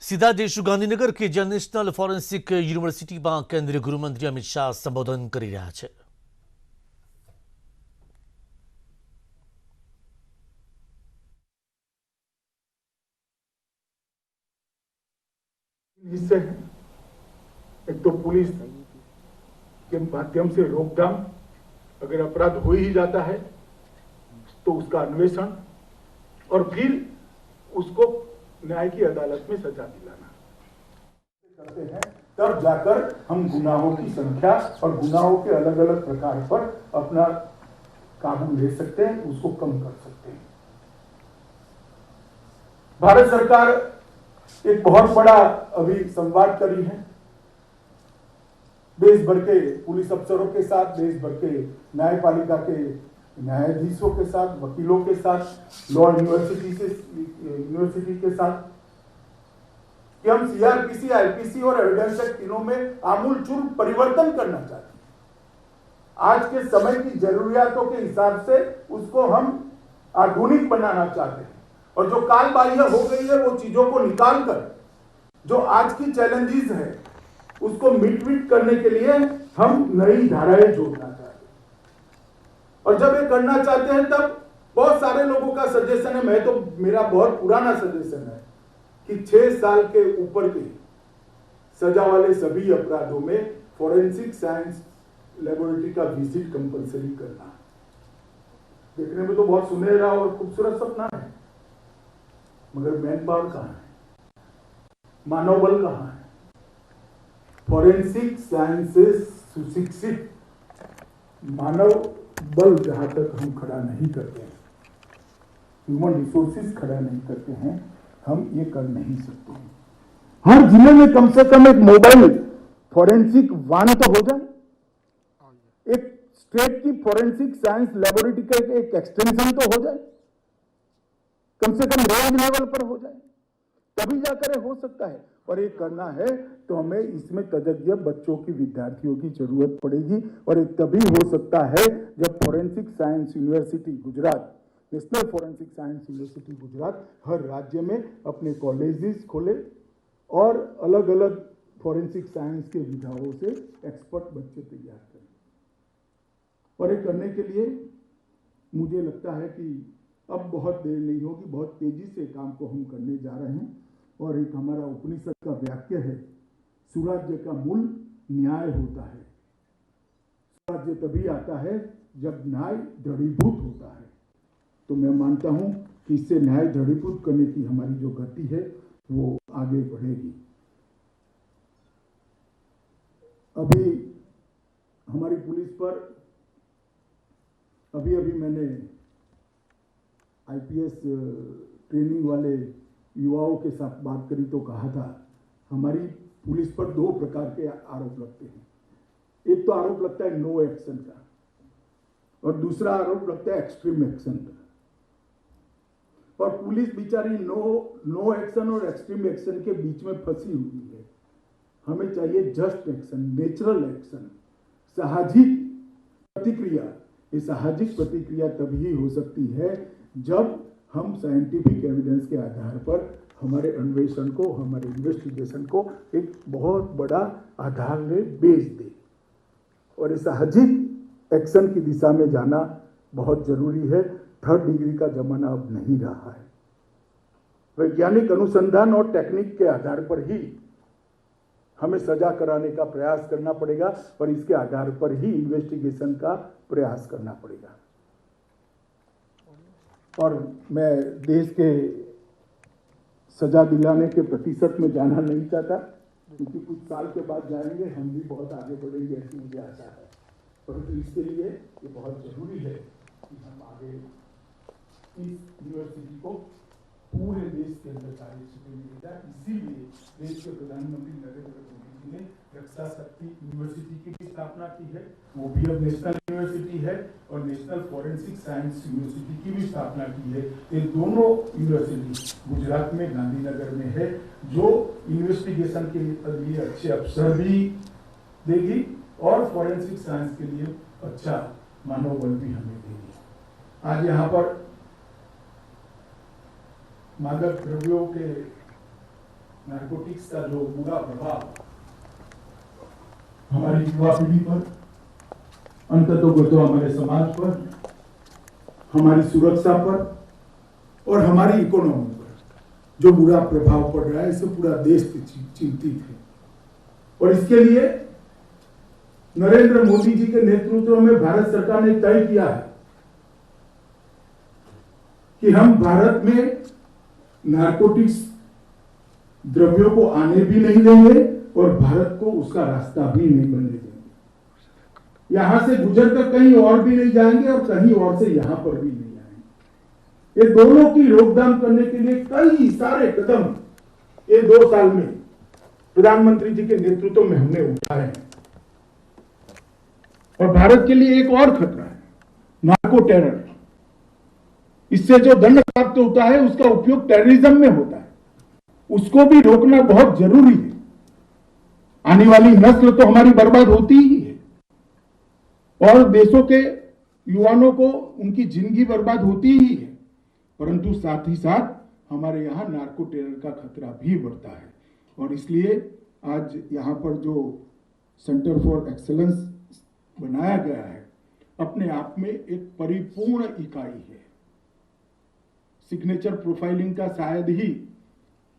सीधा देश गांधीनगर के નેશનલ ફોરેન્સિક યુનિવર્સિટીમાં કેન્દ્રીય ગૃહમંત્રી અમિત શાહ સંબોધન કરી રહ્યા છે। इससे एक तो पुलिस के माध्यम से रोकथाम, अगर अपराध हो ही जाता है तो उसका अन्वेषण और फिर उसको न्याय की अदालत में सजा दिलाना करते हैं, तब जाकर हम गुनाहों की संख्या और गुनाहों के अलग अलग प्रकार पर अपना काबू ले सकते हैं, उसको कम कर सकते हैं। भारत सरकार एक बहुत बड़ा अभी संवाद करी है देश भर के पुलिस अफसरों के साथ, देश भर के न्यायपालिका के न्यायाधीशों के साथ, वकीलों के साथ, लॉ यूनिवर्सिटी के साथ कि हम सीआरपीसी, आईपीसी और एविडेंस एक्ट तीनों में आमूलचूल परिवर्तन करना चाहते हैं। आज के समय की जरूरियातों के हिसाब से उसको हम आधुनिक बनाना चाहते हैं और जो काल बाह्य हो गई है वो चीजों को निकाल कर जो आज की चैलेंजेस है उसको मिट करने के लिए हम नई धाराएं जोड़ना चाहते हैं। और जब ये करना चाहते हैं तब बहुत सारे लोगों का सजेशन है, मेरा बहुत पुराना सजेशन है कि 6 साल के ऊपर के सजा वाले सभी अपराधों में फोरेंसिक साइंस लेबोरेटरी का विजिट कंपलसरी करना। देखने में तो बहुत सुनहरा और खूबसूरत सपना है, मगर मैन पावर कहां है, मानव बल कहां है? फोरेंसिक साइंसेस सुशिक्षित मानव बल जहां तक हम खड़ा नहीं करते हैं, ह्यूमन रिसोर्सेज खड़ा नहीं करते हैं, हम ये कर नहीं सकते हैं। हर जिले में कम से कम एक मोबाइल फोरेंसिक वान तो हो जाए, एक स्टेट की फोरेंसिक साइंस लेबोरेटरी का एक एक्सटेंशन तो हो जाए, कम से कम रेंज लेवल पर हो जाए, तभी जाकर हो सकता है। और ये करना है तो हमें इसमें तज्ञ बच्चों की, विद्यार्थियों की जरूरत पड़ेगी और ये तभी हो सकता है जब forensic science university Gujarat, national forensic science university Gujarat हर राज्य में अपने कॉलेजेस खोले और अलग अलग फोरेंसिक साइंस के विधाओं से एक्सपर्ट बच्चे तैयार करें। और ये करने के लिए मुझे लगता है कि अब बहुत देर नहीं होगी, बहुत तेजी से काम को हम करने जा रहे हैं। और एक हमारा उपनिषद का वाक्य है, सुराज्य का मूल न्याय होता है। सुराज्य तभी आता है जब न्याय दृढ़ीभूत होता है। तो मैं मानता हूं कि इससे न्याय दृढ़ीभूत करने की हमारी जो गति है वो आगे बढ़ेगी। अभी हमारी पुलिस पर अभी मैंने आईपीएस ट्रेनिंग वाले युवाओं के साथ बात करी तो कहा था हमारी पुलिस पर 2 प्रकार के आरोप लगते हैं। एक तो आरोप लगता है नो एक्शन का और दूसरा आरोप लगता है एक्सट्रीम एक्शन का। और पुलिस बेचारी नो एक्शन और एक्सट्रीम एक्शन के बीच में फंसी हुई है। हमें चाहिए जस्ट एक्शन, नेचुरल एक्शन, साहजिक प्रतिक्रिया। ये साहजिक प्रतिक्रिया तभी हो सकती है जब हम साइंटिफिक एविडेंस के आधार पर हमारे अन्वेषण को, हमारे इन्वेस्टिगेशन को एक बहुत बड़ा आधार में बेच दे। और इस साहजिक एक्शन की दिशा में जाना बहुत जरूरी है। 3rd डिग्री का जमाना अब नहीं रहा है। वैज्ञानिक अनुसंधान और टेक्निक के आधार पर ही हमें सजा कराने का प्रयास करना पड़ेगा और इसके आधार पर ही इन्वेस्टिगेशन का प्रयास करना पड़ेगा। और मैं देश के सजा दिलाने के प्रतिशत में जाना नहीं चाहता, क्योंकि कुछ साल के बाद जाएंगे हम भी बहुत आगे बढ़ेंगे ऐसी मुझे आशा है। परंतु इसके लिए ये बहुत जरूरी है कि हम आगे इस यूनिवर्सिटी को पूरे देश के अंदर कार्यक्षेत्र में ले जाए। इसीलिए देश के प्रधानमंत्री नरेंद्र मोदी जी ने रक्षा शक्ति यूनिवर्सिटी की भी स्थापना की है, वो भी अब नेशनल यूनिवर्सिटी है, और नेशनल फोरेंसिक साइंस यूनिवर्सिटी की भी स्थापना की है। ये दोनों यूनिवर्सिटी गुजरात में गांधीनगर में है, जो इन्वेस्टिगेशन के लिए अच्छे अवसर भी देगी और फोरेंसिक साइंस के लिए अच्छा मानव बल भी हमें देगी। आज यहाँ पर मादक द्रव्यों के नारकोटिक्स का जो बुरा प्रभाव हमारी युवा पीढ़ी पर, अंततोगतो हमारे समाज पर, हमारी सुरक्षा पर और हमारी इकोनॉमी पर जो बुरा प्रभाव पड़ रहा है, इससे पूरा देश चिंतित है। और इसके लिए नरेंद्र मोदी जी के नेतृत्व में भारत सरकार ने तय किया है कि हम भारत में नारकोटिक्स द्रव्यों को आने भी नहीं देंगे और भारत को उसका रास्ता भी नहीं बनने देंगे। यहां से गुजरकर कहीं और भी नहीं जाएंगे और कहीं और से यहां पर भी नहीं आएंगे। ये दोनों की रोकथाम करने के लिए कई सारे कदम ये 2 साल में प्रधानमंत्री जी के नेतृत्व में हमने उठाए हैं। और भारत के लिए एक और खतरा है, नार्को टेरर। इससे जो दंड प्राप्त होता है उसका उपयोग टेररिज्म में होता है, उसको भी रोकना बहुत जरूरी है। आने वाली नस्ल तो हमारी बर्बाद होती ही है और देशों के युवाओं को उनकी जिंदगी बर्बाद होती ही है, परंतु साथ ही साथ हमारे यहाँ नार्को टेरर का खतरा भी बढ़ता है। और इसलिए आज यहाँ पर जो सेंटर फॉर एक्सेलेंस बनाया गया है, अपने आप में एक परिपूर्ण इकाई है। सिग्नेचर प्रोफाइलिंग का शायद ही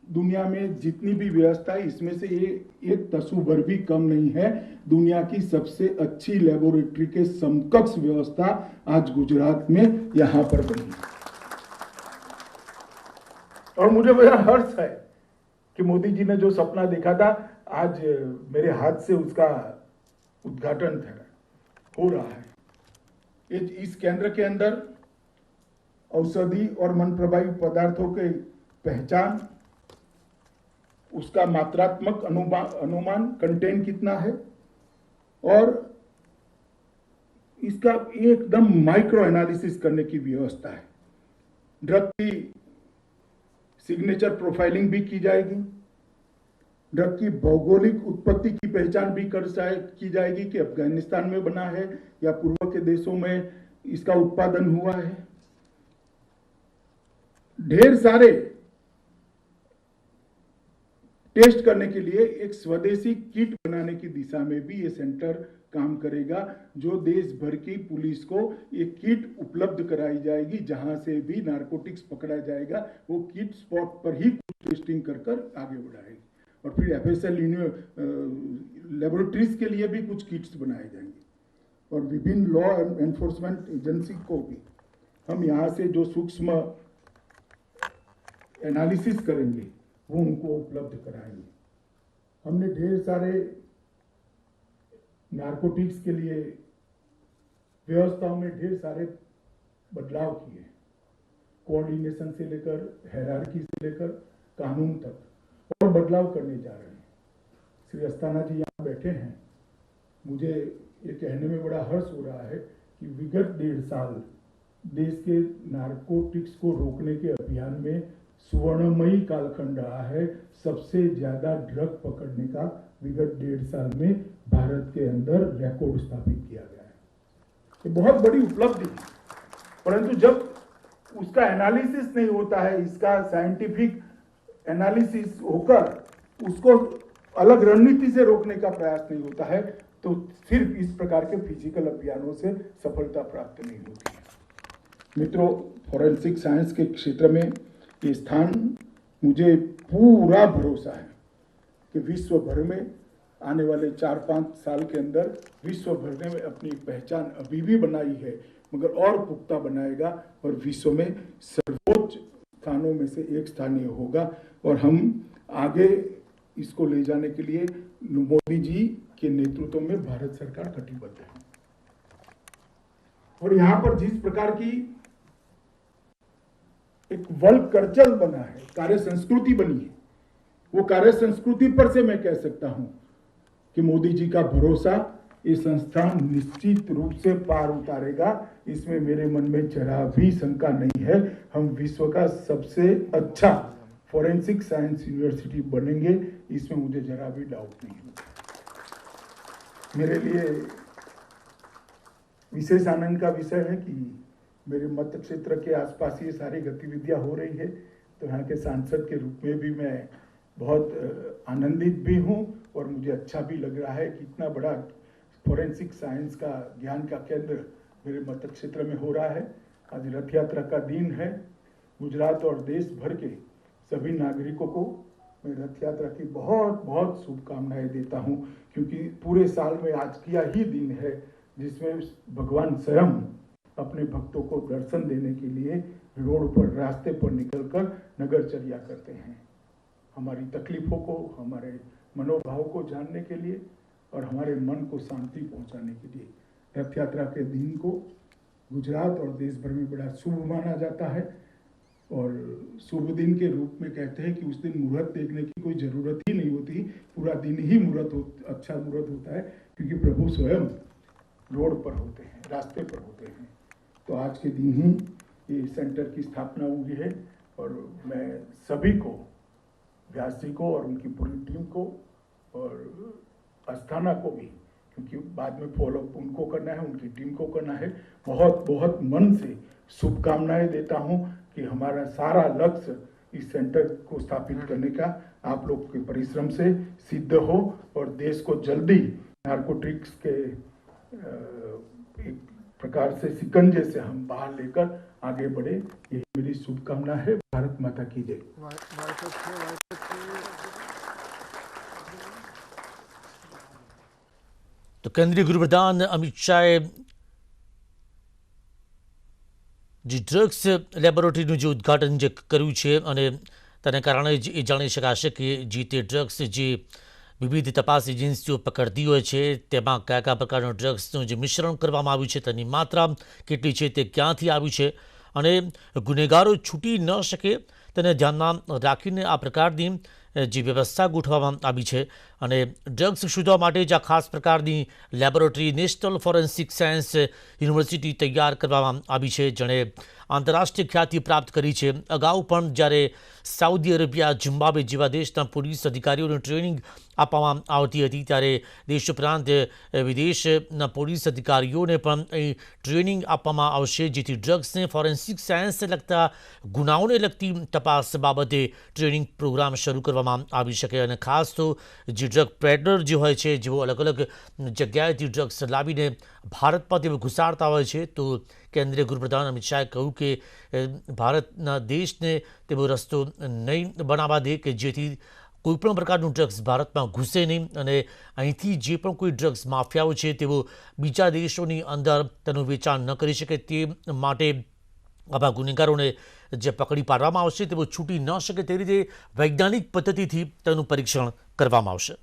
दुनिया में जितनी भी व्यवस्था है, इसमें से ये एक तसूभर भी कम नहीं है। दुनिया की सबसे अच्छी लेबोरेटरी के समकक्ष व्यवस्था आज गुजरात में यहां पर बनी है। और मुझे बड़ा हर्ष है कि मोदी जी ने जो सपना देखा था, आज मेरे हाथ से उसका उद्घाटन हो रहा है। इस केंद्र के अंदर औषधि और मन प्रभावी पदार्थों के पहचान, उसका मात्रात्मक अनुमान कंटेंट कितना है और इसका एकदम माइक्रो एनालिसिस करने की व्यवस्था है। ड्रग की सिग्नेचर प्रोफाइलिंग भी की जाएगी, ड्रग की भौगोलिक उत्पत्ति की पहचान भी की जाएगी कि अफगानिस्तान में बना है या पूर्व के देशों में इसका उत्पादन हुआ है। ढेर सारे टेस्ट करने के लिए एक स्वदेशी किट बनाने की दिशा में भी ये सेंटर काम करेगा, जो देश भर की पुलिस को एक किट उपलब्ध कराई जाएगी। जहां से भी नारकोटिक्स पकड़ा जाएगा, वो किट स्पॉट पर ही टेस्टिंग कर आगे बढ़ाएगी। और फिर एफएसएल लेबोरेटरीज के लिए भी कुछ किट्स बनाए जाएंगे और विभिन्न लॉ एनफोर्समेंट एजेंसी को भी हम यहाँ से जो सूक्ष्म एनालिसिस करेंगे वो उनको उपलब्ध कराएंगे। हमने ढेर सारे नारकोटिक्स के लिए व्यवस्थाओं में ढेर सारे बदलाव किए, कोऑर्डिनेशन से लेकर हायरार्की से लेकर कानून तक, और बदलाव करने जा रहे हैं। श्री अस्थाना जी यहाँ बैठे हैं, मुझे ये कहने में बड़ा हर्ष हो रहा है कि विगत 1.5 साल देश के नारकोटिक्स को रोकने के अभियान में सुवर्णमयी कालखंड रहा है। सबसे ज्यादा ड्रग पकड़ने का विगत 1.5 साल में भारत के अंदर रिकॉर्ड स्थापित किया गया है। ये बहुत बड़ी उपलब्धि है, परंतु जब उसका एनालिसिस नहीं होता है, इसका साइंटिफिक एनालिसिस होकर उसको अलग रणनीति से रोकने का प्रयास नहीं होता है, तो सिर्फ इस प्रकार के फिजिकल अभियानों से सफलता प्राप्त नहीं होती है। मित्रों, फॉरेंसिक साइंस के क्षेत्र में ये स्थान, मुझे पूरा भरोसा है कि विश्व भर में आने वाले 4-5 साल के अंदर विश्व भर में अपनी पहचान अभी भी बनाई है, मगर और पुख्ता बनाएगा और विश्व में सर्वोच्च स्थानों में से एक स्थानीय होगा। और हम आगे इसको ले जाने के लिए मोदी जी के नेतृत्व में भारत सरकार कटिबद्ध है। और यहाँ पर जिस प्रकार की एक वर्क कल्चर बना है, कार्य संस्कृति बनी है, वो कार्य संस्कृति पर से मैं कह सकता हूं कि मोदी जी का भरोसा ये संस्थान निश्चित रूप से पार उतारेगा। इसमें मेरे मन में जरा भी शंका नहीं है। हम विश्व का सबसे अच्छा फॉरेंसिक साइंस यूनिवर्सिटी बनेंगे, इसमें मुझे जरा भी डाउट नहीं है। मेरे लिए विशेष आनंद का विषय है कि मेरे मत क्षेत्र के आसपास ये सारी गतिविधियां हो रही है, तो यहाँ के सांसद के रूप में भी मैं बहुत आनंदित भी हूँ और मुझे अच्छा भी लग रहा है कि इतना बड़ा फोरेंसिक साइंस का ज्ञान का केंद्र मेरे मत क्षेत्र में हो रहा है। आज रथ यात्रा का दिन है। गुजरात और देश भर के सभी नागरिकों को मैं रथ यात्रा की बहुत बहुत शुभकामनाएं देता हूं, क्योंकि पूरे साल में आज किया ही दिन है जिसमें भगवान स्वयं अपने भक्तों को दर्शन देने के लिए रोड पर रास्ते पर निकलकर नगरचर्या करते हैं। हमारी तकलीफों को, हमारे मनोभाव को जानने के लिए और हमारे मन को शांति पहुंचाने के लिए रथ यात्रा के दिन को गुजरात और देश भर में बड़ा शुभ माना जाता है। और शुभ दिन के रूप में कहते हैं कि उस दिन मुहूर्त देखने की कोई ज़रूरत ही नहीं होती, पूरा दिन ही अच्छा मुहूर्त होता है, क्योंकि प्रभु स्वयं रोड पर होते हैं, रास्ते पर होते हैं। तो आज के दिन ही ये सेंटर की स्थापना हुई है और मैं सभी को, व्यास जी को और उनकी पूरी टीम को और अस्थाना को भी, क्योंकि बाद में फॉलो उनको करना है, उनकी टीम को करना है, बहुत बहुत मन से शुभकामनाएं देता हूं कि हमारा सारा लक्ष्य इस सेंटर को स्थापित करने का आप लोग के परिश्रम से सिद्ध हो और देश को जल्दी नार्कोटिक्स के एक प्रकार से शिकंजे से हम बाहर लेकर आगे बढ़े, यही मेरी शुभकामना है। भारत माता की जय। તો કેન્દ્રીય ગૃહપ્રધાન અમિત શાહે જે ડ્રગ્સ લેબોરેટરીનું જે ઉદ્ઘાટન જે કર્યું છે અને તેને કારણે જ એ જાણી શકાશે કે જે તે ડ્રગ્સ જે વિવિધ તપાસ એજન્સીઓ પકડતી હોય છે તેમાં કયા કયા પ્રકારનું ડ્રગ્સનું જે મિશ્રણ કરવામાં આવ્યું છે તેની માત્રા કેટલી છે, તે ક્યાંથી આવ્યું છે અને ગુનેગારો છૂટી ન શકે તેને ધ્યાનમાં રાખીને આ પ્રકારની જે વ્યવસ્થા ગોઠવવામાં આવી છે અને ડ્રગ્સ શોધવા માટે જ આ ખાસ પ્રકારની laboratory national forensic science university તૈયાર કરવામાં આવી છે, જેણે આંતરરાષ્ટ્રીય ખ્યાતિ પ્રાપ્ત કરી છે। અગાઉ પણ જ્યારે સાઉદી અરેબિયા, ઝિમ્બાબ્વે જેવા દેશના પોલીસ અધિકારીઓને ટ્રેનિંગ આપવામાં આવતી હતી ત્યારે દેશ ઉપરાંત વિદેશના પોલીસ અધિકારીઓને પણ અહીં ટ્રેનિંગ આપવામાં આવશે, જેથી ડ્રગ્સને ફોરેન્સિક સાયન્સને લગતા ગુનાઓને લગતી તપાસ બાબતે ટ્રેનિંગ પ્રોગ્રામ શરૂ કરવામાં આવી શકે અને ખાસ તો જે ડ્રગ પેડલર જે હોય છે, જેઓ અલગ અલગ જગ્યાએથી ડ્રગ્સ લાવીને ભારતમાં તેઓ ઘુસાડતા હોય છે, તો કેન્દ્રીય ગૃહપ્રધાન અમિત શાહે કહ્યું કે ભારતના દેશને તેવો રસ્તો નહીં બનાવવા દે કે જેથી કોઈપણ પ્રકારનું ડ્રગ્સ ભારતમાં ઘૂસે નહીં અને અહીંથી જે પણ કોઈ ડ્રગ્સ માફિયાઓ છે તેઓ બીજા દેશોની અંદર તેનું વેચાણ ન કરી શકે, તે માટે આવા ગુનેગારોને જે પકડી પાડવામાં આવશે તેઓ છૂટી ન શકે તે રીતે વૈજ્ઞાનિક પદ્ધતિથી તેનું પરીક્ષણ કરવામાં આવશે।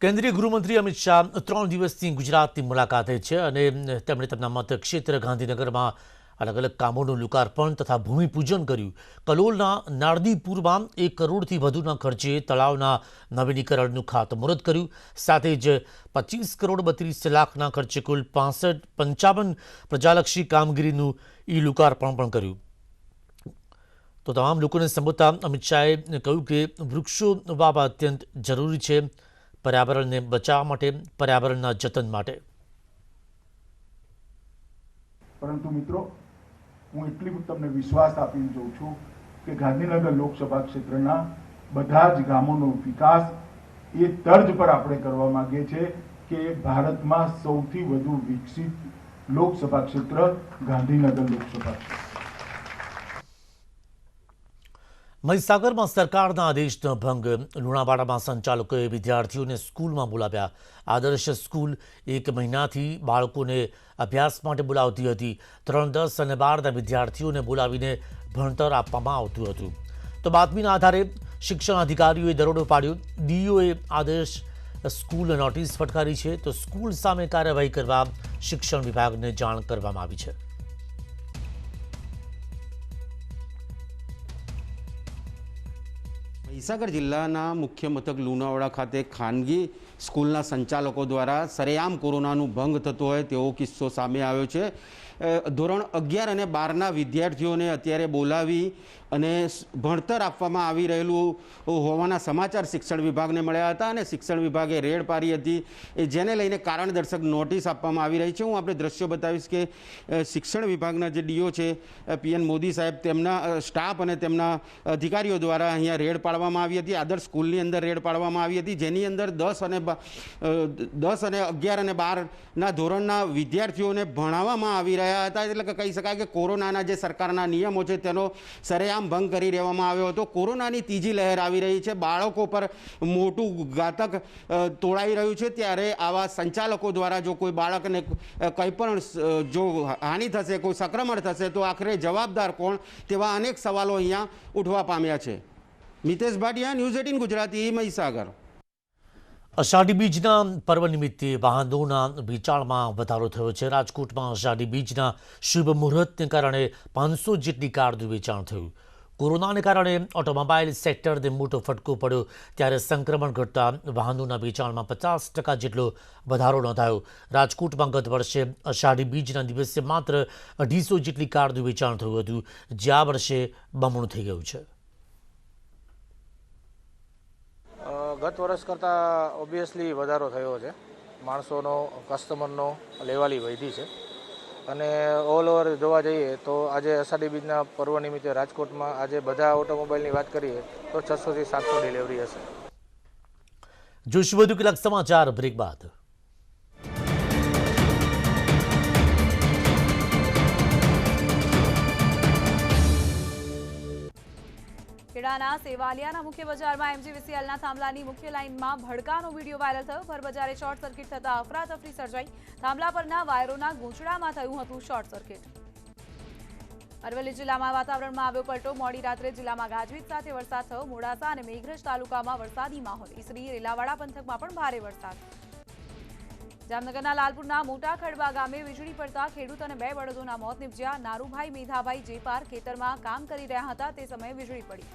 કેન્દ્રીય ગૃહમંત્રી અમિત શાહ 3 દિવસની ગુજરાતની મુલાકાતે છે અને તેમણે તેમના મતક્ષેત્ર ગાંધીનગરમાં અલગ અલગ કામોનું લોકાર્પણ તથા ભૂમિપૂજન કર્યું। કલોલના નારદીપુરમાં 1 કરોડથી વધુના ખર્ચે તળાવના નવીનીકરણનું ખાતમુહૂર્ત કર્યું, સાથે જ 25 કરોડ 32 લાખના ખર્ચે કુલ 55 પ્રજાલક્ષી કામગીરીનું લોકાર્પણ પણ કર્યું। તો તમામ લોકોને સંબોધતા અમિત શાહે કહ્યું કે વૃક્ષો વાવવા અત્યંત જરૂરી છે, पर्यावरण बचाव माटे, पर्यावरण जतन माटे। परंतु मित्रों, हूँ एटली तमने विश्वास आपीने जोऊं छुं कि गांधीनगर लोकसभा क्षेत्रना बधा ज गामोनो विकास ए तर्ज पर आपणे करवा मांगीए छे कि भारतमां सौथी वधु विकसित लोकसभा क्षेत्र गांधीनगर लोकसभा क्षेत्र। મહીસાગરમાં સરકારના આદેશનો ભંગ, લુણાવાડામાં સંચાલકોએ વિદ્યાર્થીઓને સ્કૂલમાં બોલાવ્યા। આદર્શ સ્કૂલ 1 મહિનાથી બાળકોને અભ્યાસ માટે બોલાવતી હતી। 3, 10 અને 12ના વિદ્યાર્થીઓને બોલાવીને ભણતર આપવામાં આવતું હતું, તો બાતમીના આધારે શિક્ષણ અધિકારીઓએ દરોડો પાડ્યો। ડીઈઓએ આદર્શ સ્કૂલ નોટિસ ફટકારી છે, તો સ્કૂલ સામે કાર્યવાહી કરવા શિક્ષણ વિભાગને જાણ કરવામાં આવી છે। મહીસાગર જિલ્લાના મુખ્ય મથક લુણાવાડા ખાતે ખાનગી સ્કૂલના સંચાલકો દ્વારા સરેઆમ કોરોનાનું ભંગ થતો હોય તેવો કિસ્સો સામે આવ્યો છે। ધોરણ 11 અને 12ના વિદ્યાર્થીઓને અત્યારે બોલાવી અને ભણતર આપવામાં આવી રહેલું હોવાના સમાચાર શિક્ષણ વિભાગને મળ્યા હતા અને શિક્ષણ વિભાગે રેડ પાડી હતી, જેને લઈને કારણ દર્શક નોટિસ આપવામાં આવી રહી છે. હું આપણે દ્રશ્યો બતાવીશ કે શિક્ષણ વિભાગના જે ડીઓ છે પીએન મોદી સાહેબ, તેમના સ્ટાફ અને તેમના અધિકારીઓ દ્વારા અહીંયા રેડ પાડવામાં આવી હતી. આદર્શ સ્કૂલની અંદર રેડ પાડવામાં આવી હતી, જેની અંદર 10 અને 11 અને 12ના ધોરણના વિદ્યાર્થીઓને ભણાવવામાં આવી રહ્યા હતા. એટલે કે કહી શકાય કે કોરોનાના જે સરકારના નિયમો છે તેનો સરેઆમ ભંગ કરી દેવામાં આવ્યો હતો. કોરોનાની ત્રીજી લહેર આવી રહી છે, બાળકો પર મોટું ઘાતક તોળાઈ રહ્યું છે, ત્યારે આવા સંચાલકો દ્વારા જો કોઈ બાળકને કંઈ પણ જો હાનિ થશે, કોઈ સંક્રમણ થશે તો આખરે જવાબદાર કોણ, તેવા અનેક સવાલો અહીંયા ઉઠવા પામ્યા છે. મિતેશ ભાટિયા, ન્યૂઝ 18 ગુજરાતી, મહીસાગર. અષાઢી બીજના પર્વ નિમિત્તે વાહનોના વેચાણમાં વધારો થયો છે. રાજકોટમાં અષાઢી બીજના શુભ મુહૂર્તને કારણે 500 જેટલી કારનું વેચાણ થયું. કોરોનાને કારણે ઓટોમોબાઈલ સેક્ટરને મોટો ફટકો પડ્યો, ત્યારે સંક્રમણ ઘટતા વાહનોના વેચાણમાં 50% જેટલો વધારો નોંધાયો. રાજકોટમાં ગત વર્ષે અષાઢી બીજના દિવસે માત્ર 250 જેટલી કારનું વેચાણ થયું હતું, જે આ વર્ષે બમણું થઈ ગયું છે. ગત વર્ષ કરતાં ઓબ્વિયસલી વધારો થયો છે. માણસોનો, કસ્ટમરનો લેવાલી વધી છે અને ઓલ ઓવર જોવા જઈએ તો આજે અષાઢી બીજના પર્વ નિમિત્તે રાજકોટમાં આજે બધા ઓટોમોબાઈલની વાત કરીએ તો 600 થી 700 ડિલિવરી હશે. જોશું વધુ કેટલાક સમાચાર બ્રેક બાદ. ખેડાના સેવાલિયાના મુખ્ય બજારમાં એમજીવીસીએલના થાંભલાની મુખ્ય લાઇનમાં ભડકાનો વિડીયો વાયરલ થયો. ભરબજારે શોર્ટ સર્કિટ થતા અફરાતફરી સર્જાઈ. થાંભલા પરના વાયરોના ગૂંચડામાં થયું હતું શોર્ટ સર્કિટ. અરવલ્લી જિલ્લામાં વાતાવરણમાં આવ્યો પલટો. મોડી રાત્રે જિલ્લામાં ગાજવીજ સાથે વરસાદ થયો. મોડાસા અને મેઘરજ તાલુકામાં વરસાદી માહોલ. ઈસરી, રેલાવાડા પંથકમાં પણ ભારે વરસાદ. જામનગરના લાલપુરના મોટા ખડબા ગામે વીજળી પડતા ખેડૂત અને 2 બળદોના મોત નિપજ્યા. નારુભાઈ મેધાભાઈ જેપાર ખેતરમાં કામ કરી રહ્યા હતા તે સમયે વીજળી પડી.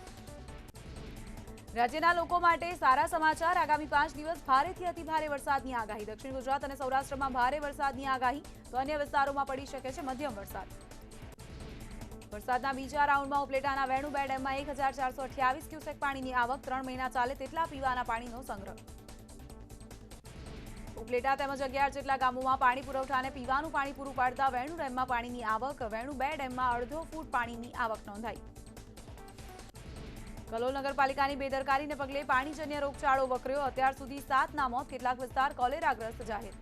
રાજ્યના લોકો માટે સારા સમાચાર. આગામી 5 દિવસ ભારેથી અતિભારે વરસાદની આગાહી. દક્ષિણ ગુજરાત અને સૌરાષ્ટ્રમાં ભારે વરસાદની આગાહી, તો અન્ય વિસ્તારોમાં પડી શકે છે મધ્યમ વરસાદ. વરસાદના બીજા રાઉન્ડમાં ઉપલેટાના વેણુ 2 ડેમમાં 1428 ક્યુસેક પાણીની આવક. 3 મહિના ચાલે તેટલા પીવાના પાણીનો સંગ્રહ. ઉપલેટા તેમજ 11 જેટલા ગામોમાં પાણી પુરવઠા અને પીવાનું પાણી પૂરું પાડતા વેણુ ડેમમાં પાણીની આવક. વેણુ 2 ડેમમાં 1.5 ફૂટ પાણીની આવક નોંધાઈ. કલોલ નગરપાલિકાની બેદરકારીને પગલે પાણીજન્ય રોગચાળો વકર્યો. અત્યાર સુધી 7ના મોત. કેટલાક વિસ્તાર કોલેરાગ્રસ્ત જાહેર.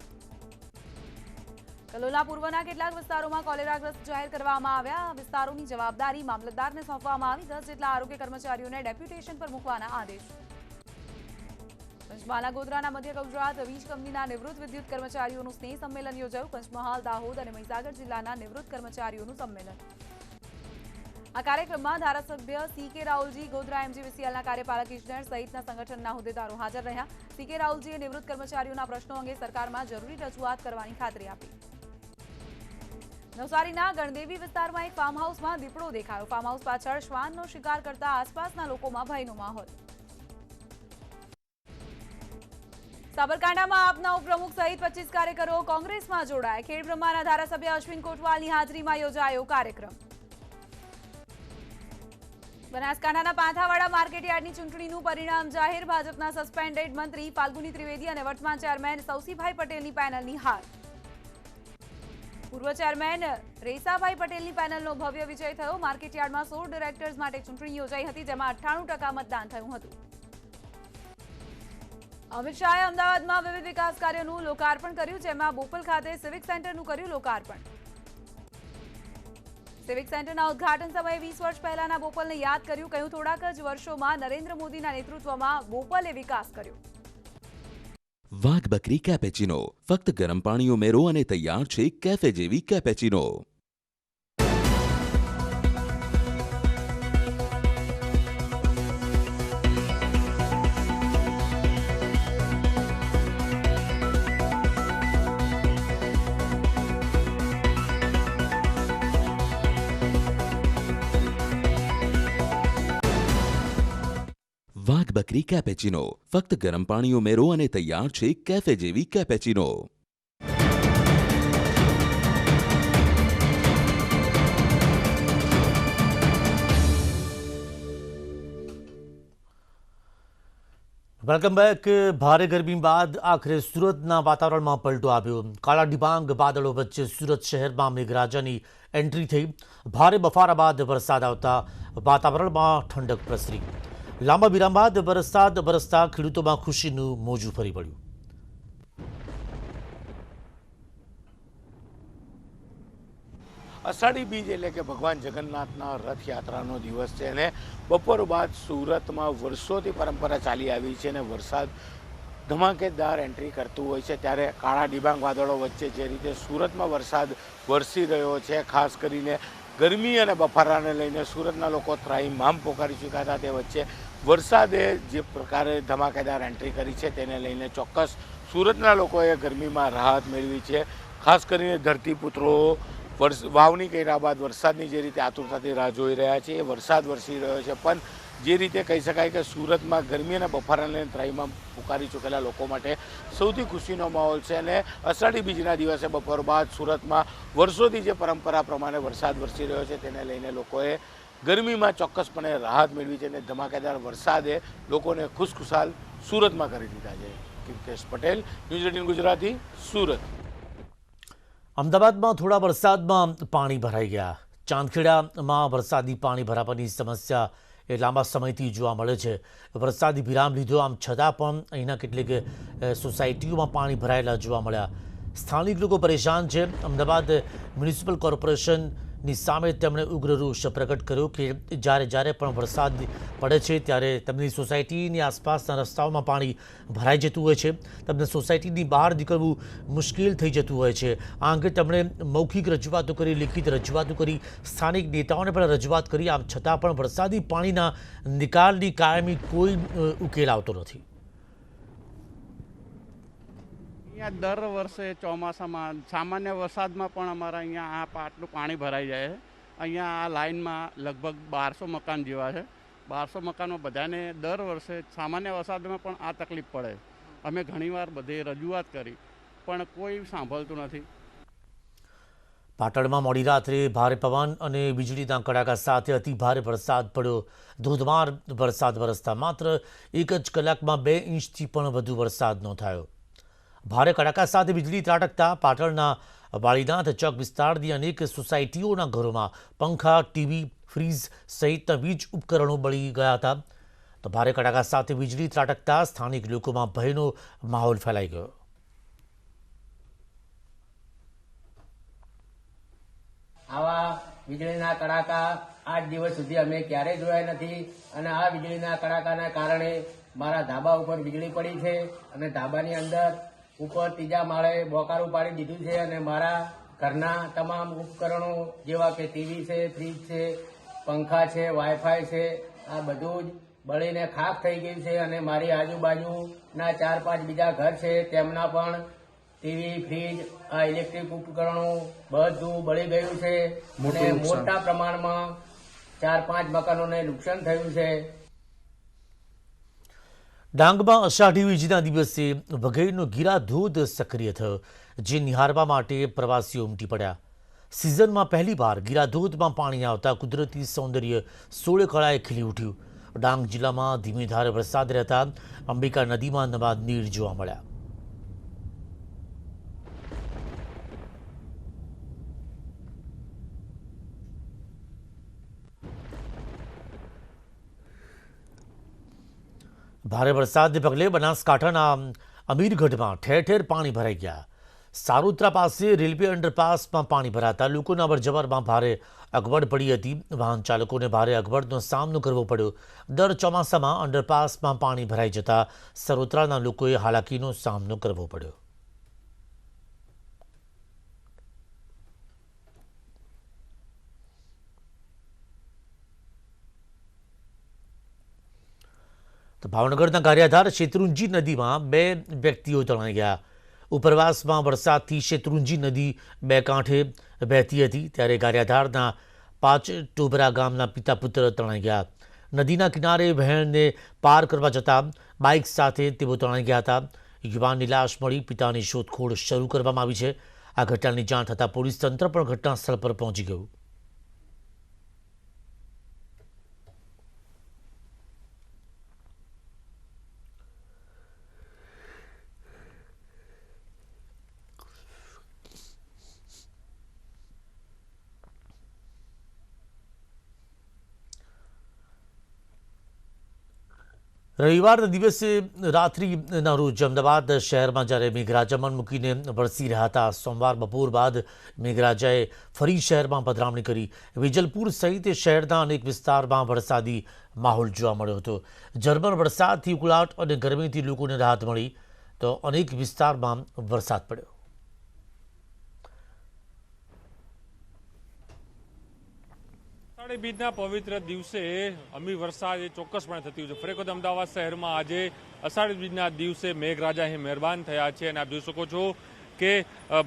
કલોલના પૂર્વના કેટલાક વિસ્તારોમાં કોલેરાગ્રસ્ત જાહેર કરવામાં આવ્યા. વિસ્તારોની જવાબદારી મામલતદારને સોંપવામાં આવી. 10 જેટલા આરોગ્ય કર્મચારીઓને ડેપ્યુટેશન પર મૂકવાના આદેશ. પંચમહાલના ગોધરાના મધ્ય ગુજરાત વીજ કંપનીના નિવૃત્ત વિદ્યુત કર્મચારીઓનું સ્નેહ સંમેલન યોજાયું. પંચમહાલ, દાહોદ અને મહીસાગર જિલ્લાના નિવૃત્ત કર્મચારીઓનું સંમેલન. આ કાર્યક્રમમાં ધારાસભ્ય સી.કે. રાહુલજી, ગોધરા એમજીવીસીએલના કાર્યપાલક ઇજનેર સહિતના સંગઠનના હોદ્દેદારો હાજર રહ્યા. સી.કે. રાહુલજીએ નિવૃત્ત કર્મચારીઓના પ્રશ્નો અંગે સરકારમાં જરૂરી રજૂઆત કરવાની ખાતરી આપી. નવસારીના ગણદેવી વિસ્તારમાં એક ફાર્મ હાઉસમાં દીપડો દેખાયો. ફાર્મ હાઉસ પાછળ શ્વાનનો શિકાર કરતા આસપાસના લોકોમાં ભયનો માહોલ. સાબરકાંઠામાં આપના ઉપપ્રમુખ સહિત 25 કાર્યકરો કોંગ્રેસમાં જોડાયા. ખેડબ્રહ્માના ધારાસભ્ય અશ્વિન કોટવાલની હાજરીમાં યોજાયો કાર્યક્રમ. બનાસકાંઠાના પાંથાવાડા માર્કેટયાર્ડની ચૂંટણીનું પરિણામ જાહેર. ભાજપના સસ્પેન્ડેડ મંત્રી ફાલ્ગુની ત્રિવેદી અને વર્તમાન ચેરમેન સૌસીભાઈ પટેલની પેનલની હાર. પૂર્વ ચેરમેન રેસાભાઈ પટેલની પેનલનો ભવ્ય વિજય થયો. માર્કેટયાર્ડમાં 16 ડિરેક્ટર્સ માટે ચૂંટણી યોજાઈ હતી, જેમાં 98% મતદાન થયું હતું. અમિત શાહે અમદાવાદમાં વિવિધ વિકાસ કાર્યોનું લોકાર્પણ કર્યું, જેમાં બોપલ ખાતે સિવિક સેન્ટરનું કર્યું લોકાર્પણ. સિવિક સેન્ટરના ઉદ્ઘાટન સમયે 20 વર્ષ પહેલાના બોપલને યાદ કર્યું. કહ્યું, થોડાક જ વર્ષોમાં નરેન્દ્ર મોદીના નેતૃત્વમાં બોપલે વિકાસ કર્યો. વાઘ બકરી કેપેચિનો, ફક્ત ગરમ પાણી ઉમેરો અને તૈયાર છે કેફે જેવી કેપેચિનો. વાઘ બકરી કેપેચિનો, ફક્ત ગરમ પાણી ઉમેરો અને તૈયાર છે કેફે જેવી કેપેચિનો. Welcome back. ભારે ગરમી બાદ આખરે સુરતના વાતાવરણમાં પલટો આવ્યો. કાળા ડિબાંગ વાદળો વચ્ચે સુરત શહેરમાં મેઘરાજાની એન્ટ્રી થઈ. ભારે બફારા બાદ વરસાદ આવતા વાતાવરણમાં ઠંડક પ્રસરી. લાંબા વિરામ બાદ વરસાદ વરસતા ખેડૂતોમાં ખુશીનું મોજું ફરી પડ્યું. અષાઢી બીજ એટલે કે ભગવાન જગન્નાથના રથયાત્રાનો દિવસ છે અને બપોર બાદ સુરતમાં વર્ષોથી પરંપરા ચાલી આવી છે અને વરસાદ ધમાકેદાર એન્ટ્રી કરતું હોય છે. ત્યારે કાળા ડિબાંગ વાદળો વચ્ચે જે રીતે સુરતમાં વરસાદ વરસી રહ્યો છે, ખાસ કરીને ગરમી અને બફારાને લઈને સુરતના લોકો ત્રાહિમામ પોકારી ચૂક્યા હતા, તે વચ્ચે વરસાદે જે પ્રકારે ધમાકેદાર એન્ટ્રી કરી છે તેને લઈને ચોક્કસ સુરતના લોકોએ ગરમીમાં રાહત મેળવી છે. ખાસ કરીને ધરતીપુત્રો વાવણી કર્યા બાદ વરસાદની જે રીતે આતુરતાથી રાહ જોઈ રહ્યા છે, એ વરસાદ વરસી રહ્યો છે. પણ જે રીતે કહી શકાય કે સુરતમાં ગરમી અને બફારાને ત્રાહીમાં પુકારી ચૂકેલા લોકો માટે સૌથી ખુશીનો માહોલ છે. અને અષાઢી બીજના દિવસે બપોર બાદ સુરતમાં વર્ષોથી જે પરંપરા પ્રમાણે વરસાદ વરસી રહ્યો છે તેને લઈને લોકોએ ગરમીમાં ચોક્કસપણે રાહત મેળવી છે અને ધમાકેદાર વરસાદે લોકોને ખુશખુશાલ સુરતમાં કરી દીધા છે. કિર્કેશ પટેલ, ન્યૂઝ 18 ગુજરાતી, સુરત. અમદાવાદમાં થોડા વરસાદમાં પાણી ભરાઈ ગયા. ચાંદખેડામાં વરસાદી પાણી ભરાવાની સમસ્યા એ લાંબા સમયથી જોવા મળે છે. વરસાદી વિરામ લીધો, આમ છતાં પણ અહીંના કેટલીક સોસાયટીઓમાં પાણી ભરાયેલા જોવા મળ્યા. સ્થાનિક લોકો પરેશાન છે. અમદાવાદ મ્યુનિસિપલ કોર્પોરેશનની સામે તેમણે ઉગ્ર રોષ પ્રગટ કર્યો કે જ્યારે પણ વરસાદ પડે છે ત્યારે તેમની સોસાયટીની આસપાસના રસ્તાઓમાં પાણી ભરાઈ જતું હોય છે. તેમને સોસાયટીની બહાર નીકળવું મુશ્કેલ થઈ જતું હોય છે. આ અંગે તેમણે મૌખિક રજૂઆતો કરી, લિખિત રજૂઆતો કરી, સ્થાનિક નેતાઓને પણ રજૂઆત કરી. આમ છતાં પણ વરસાદી પાણીના નિકાલની કાયમી કોઈ ઉકેલ આવતો નથી. અહીંયા દર વર્ષે ચોમાસામાં સામાન્ય વરસાદમાં પણ અમારા અહીંયા આટલું પાણી ભરાઈ જાય છે. અહીંયા આ લાઇનમાં લગભગ 1200 મકાન જેવા છે. 1200 મકાનમાં બધાને દર વર્ષે સામાન્ય વરસાદમાં પણ આ તકલીફ પડે. અમે ઘણીવાર બધે રજૂઆત કરી પણ કોઈ સાંભળતું નથી. પાટણમાં મોડી રાત્રે ભારે પવન અને વીજળીના કડાકા સાથે અતિ ભારે વરસાદ પડ્યો. ધોધમાર વરસાદ વરસતા માત્ર 1 જ કલાકમાં 2 ઇંચથી પણ વધુ વરસાદ નોંધાયો. ભારે કડાકા સાથે વીજળી ત્રાટકતા પાટણના વાળીનાથ ચોક વિસ્તારની અનેક સોસાયટીઓના ઘરોમાં પંખા, ટીવી, ફ્રીજ સહિતના વીજ ઉપકરણો બળી ગયા હતા. તો ભારે કડાકા સાથે વીજળી ત્રાટકતા સ્થાનિક લોકોમાં ભયનો માહોલ ફેલાઈ ગયો. આવા વીજળીના કડાકા આજ દિવસ સુધી અમે ક્યારેય જોયા નથી અને આ વીજળીના કડાકાના કારણે મારા ધાબા ઉપર વીજળી પડી છે અને ધાબાની અંદર ઉપર 3જા માળે બોકારું પાડી દીધું છે અને મારા ઘરના તમામ ઉપકરણો જેવા કે ટીવી છે, ફ્રીજ છે, પંખા છે, વાઈફાઈ છે, આ બધું જ બળીને ખાખ થઈ ગયું છે અને મારી આજુબાજુના 4-5 બીજા ઘર છે તેમના પણ ટીવી, ફ્રીજ, આ ઇલેક્ટ્રિક ઉપકરણો બધું બળી ગયું છે અને મોટા પ્રમાણમાં 4-5 મકાનોને નુકસાન થયું છે. ડાંગમાં અષાઢી બીજના દિવસે વઘઈનો ગીરાધોધ સક્રિય થયો, જે નિહાળવા માટે પ્રવાસીઓ ઉમટી પડ્યા. સિઝનમાં પહેલીવાર ગીરાધોધમાં પાણી આવતા કુદરતી સૌંદર્ય 16 કળાએ ખીલી ઉઠ્યું. ડાંગ જિલ્લામાં ધીમી ધારે વરસાદ રહેતા અંબિકા નદીમાં નવા નીર જોવા મળ્યા. ભારે વરસાદને પગલે બનાસકાંઠાના અમીરગઢમાં ઠેર ઠેર પાણી ભરાઈ ગયા. સારોત્રા પાસે રેલવે અંડરપાસમાં પાણી ભરાતા લોકોના અવરજવરમાં ભારે અગવડ પડી હતી. વાહન ચાલકોને ભારે અગવડનો સામનો કરવો પડ્યો. દર ચોમાસામાં અંડરપાસમાં પાણી ભરાઈ જતા સરોત્રાના લોકોએ હાલાકીનો સામનો કરવો પડ્યો. તો ભાવનગરના ગારિયાધાર શેત્રુંજી નદીમાં 2 વ્યક્તિઓ તણાઈ ગયા. ઉપરવાસમાં વરસાદથી શેત્રુંજી નદી 2 કાંઠે વહેતી હતી, ત્યારે ગારિયાધારના 5 ટોબરા ગામના પિતા પુત્ર તણાઈ ગયા. નદીના કિનારે વહેણને પાર કરવા જતાં બાઇક સાથે તેઓ તણાઈ ગયા હતા. યુવાનની લાશ મળી પિતાની શોધખોળ શરૂ કરવામાં આવી છે. આ ઘટનાની જાણ થતાં પોલીસ તંત્ર પણ ઘટના સ્થળ પર પહોંચી ગયું. રવિવારના દિવસે રાત્રિના રોજ અમદાવાદ શહેરમાં જ્યારે મેઘરાજામાં મૂકીને વરસી રહ્યા હતા, સોમવાર બપોર બાદ મેઘરાજાએ ફરી શહેરમાં પધરામણી કરી. વેજલપુર સહિત શહેરના અનેક વિસ્તારમાં વરસાદી માહોલ જોવા મળ્યો હતો. ઝરમર વરસાદથી ઉકળાટ અને ગરમીથી લોકોને રાહત મળી તો અનેક વિસ્તારમાં વરસાદ પડ્યો. અષાઢી બીજના પવિત્ર દિવસે અમી વરસાદ એ ચોક્કસપણે થતી હોય છે. ફરી વખત અમદાવાદ શહેરમાં આજે અષાઢી બીજના દિવસે મેઘરાજા અહીં મહેરબાન થયા છે અને આપ જોઈ શકો છો કે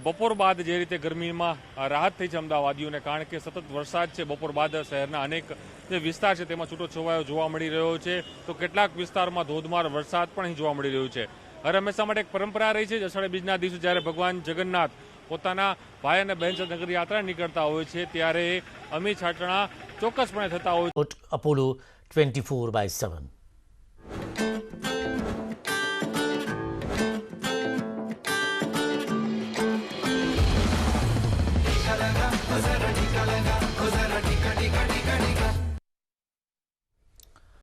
બપોર બાદ જે રીતે ગરમીમાં રાહત થઈ છે અમદાવાદીઓને, કારણ કે સતત વરસાદ છે. બપોર બાદ શહેરના અનેક જે વિસ્તાર છે તેમાં છૂટો છવાયો જોવા મળી રહ્યો છે, તો કેટલાક વિસ્તારમાં ધોધમાર વરસાદ પણ અહીં જોવા મળી રહ્યો છે. હર હંમેશા માટે એક પરંપરા રહી છે. અષાઢી બીજના દિવસે જ્યારે ભગવાન જગન્નાથ પોતાના ભાઈ અને બહેન સાથે નગર યાત્રા નીકળતા હોય છે ત્યારે અમી છાંટણા ચોક્કસપણે થતા હોય. અપોલો 24/7. Tika laga,